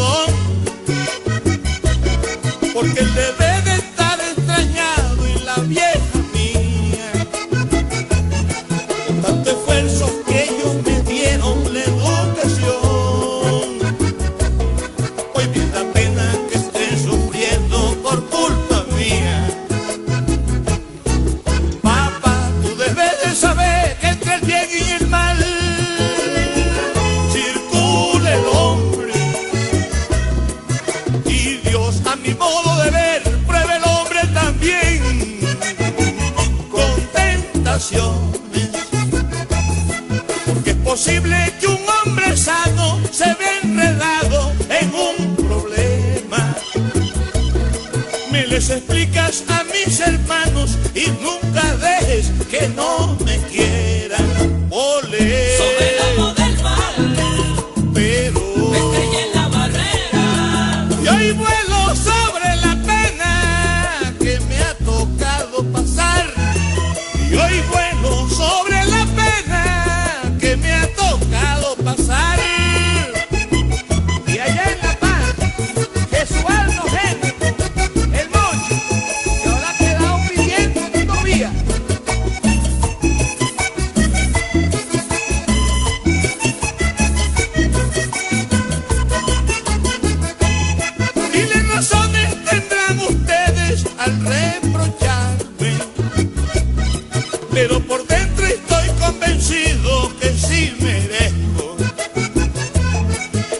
perdón, porque él debe de estar extrañado y la vieja mía, con tanto esfuerzo que ellos me dieron la educación. Hoy me da pena que estén sufriendo por culpa mía. Papá, tú debes de saber que entre el bien y el mal circula el hombre, y Dios, a mi modo de ver, pruebe el hombre también con tentaciones, porque es posible que un hombre sano se vea enredado en un problema. Me les explicas a mis hermanos y nunca dejes que no me quieran. Ole. Sobre el lado del mal, Pero me estrellé en la barrera. y hoy vuelo sobre la pena que me ha tocado pasar. Y hoy vuelo sobre la pena que me ha tocado pasar. Y allá en La Paz, Jesualdo Génico, el Moncho, que ahora ha quedado pidiendo todavía. Miles razones tendrán ustedes al reprocharme, pero por dentro estoy convencido que sí merezco,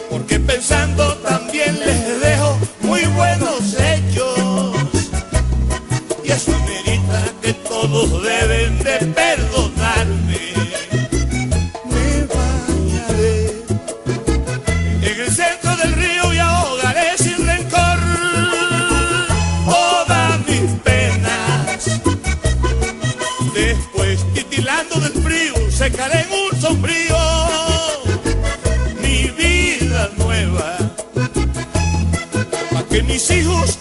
porque pensando también les dejo muy buenos hechos, y eso merita que todos deben de perdonarme. Me bañaré en el centro del río y ahogaré sin rencor todas mis penas. Después, titilando del frío, secaré en un sombrío mi vida nueva, para que mis hijos